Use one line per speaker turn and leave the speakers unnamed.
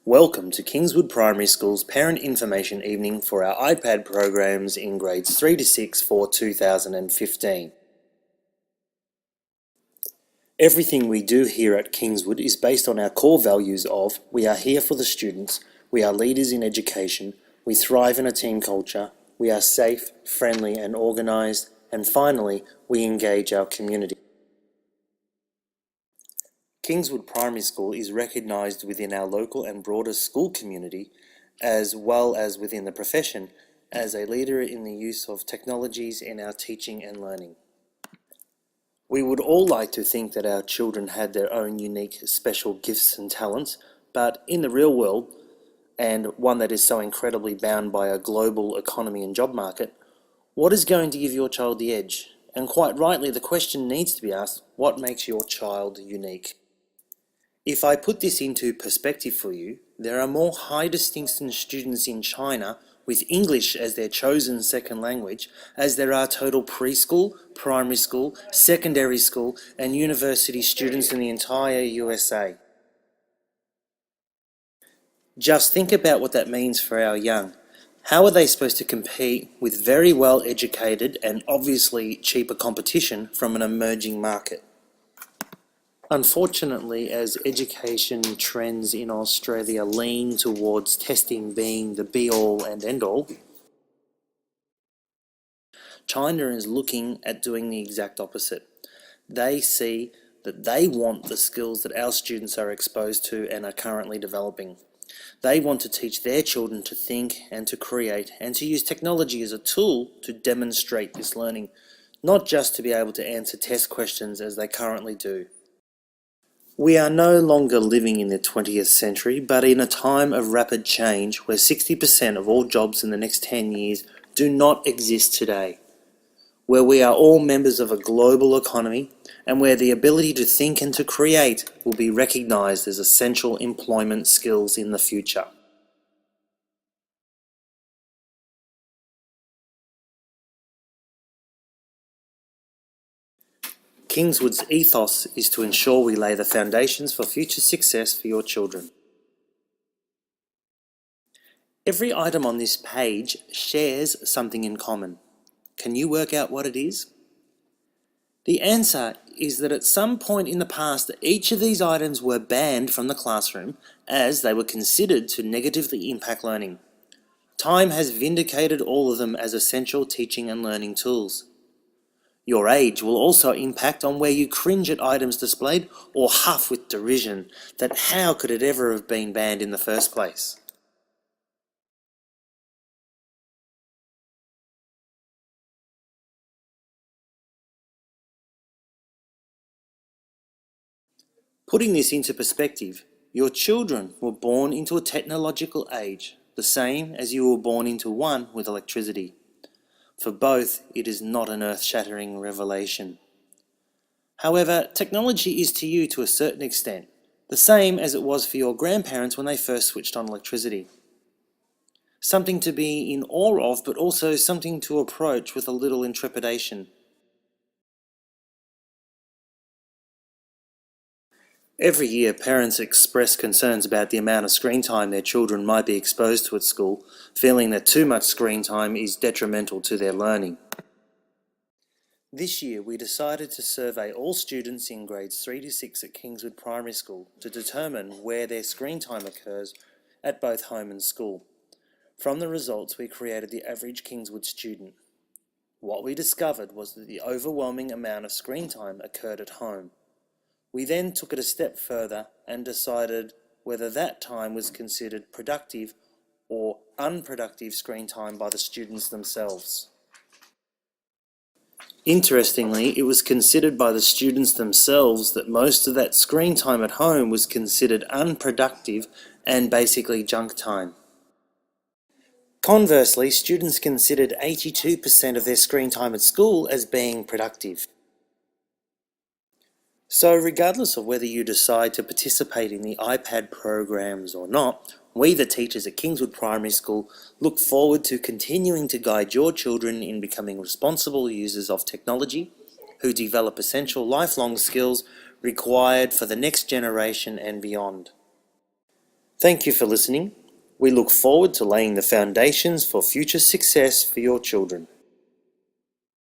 Welcome to Kingswood Primary School's Parent Information Evening for our iPad programs in grades 3 to 6 for 2015. Everything we do here at Kingswood is based on our core values of we are here for the students, we are leaders in education, we thrive in a team culture, we are safe, friendly and organised, and finally, we engage our community. Kingswood Primary School is recognised within our local and broader school community, as well as within the profession, as a leader in the use of technologies in our teaching and learning. We would all like to think that our children had their own unique special gifts and talents, but in the real world, and one that is so incredibly bound by a global economy and job market, what is going to give your child the edge? And quite rightly, the question needs to be asked, what makes your child unique? If I put this into perspective for you, there are more high distinction students in China with English as their chosen second language as there are total preschool, primary school, secondary school and university students in the entire USA. Just think about what that means for our young. How are they supposed to compete with very well educated and obviously cheaper competition from an emerging market? Unfortunately, as education trends in Australia lean towards testing being the be-all and end-all, China is looking at doing the exact opposite. They see that they want the skills that our students are exposed to and are currently developing. They want to teach their children to think and to create and to use technology as a tool to demonstrate this learning, not just to be able to answer test questions as they currently do. We are no longer living in the 20th century, but in a time of rapid change where 60% of all jobs in the next 10 years do not exist today, where we are all members of a global economy and where the ability to think and to create will be recognised as essential employment skills in the future. Kingswood's ethos is to ensure we lay the foundations for future success for your children. Every item on this page shares something in common. Can you work out what it is? The answer is that at some point in the past, each of these items were banned from the classroom as they were considered to negatively impact learning. Time has vindicated all of them as essential teaching and learning tools. Your age will also impact on where you cringe at items displayed or huff with derision that how could it ever have been banned in the first place? Putting this into perspective, your children were born into a technological age, the same as you were born into one with electricity. For both, it is not an earth-shattering revelation. However, technology is to you to a certain extent, the same as it was for your grandparents when they first switched on electricity. Something to be in awe of, but also something to approach with a little intrepidation. Every year, parents express concerns about the amount of screen time their children might be exposed to at school, feeling that too much screen time is detrimental to their learning. This year, we decided to survey all students in grades 3 to 6 at Kingswood Primary School to determine where their screen time occurs at both home and school. From the results, we created the average Kingswood student. What we discovered was that the overwhelming amount of screen time occurred at home. We then took it a step further and decided whether that time was considered productive or unproductive screen time by the students themselves. Interestingly, it was considered by the students themselves that most of that screen time at home was considered unproductive and basically junk time. Conversely, students considered 82% of their screen time at school as being productive. So regardless of whether you decide to participate in the iPad programs or not, we the teachers at Kingswood Primary School look forward to continuing to guide your children in becoming responsible users of technology who develop essential lifelong skills required for the next generation and beyond. Thank you for listening. We look forward to laying the foundations for future success for your children.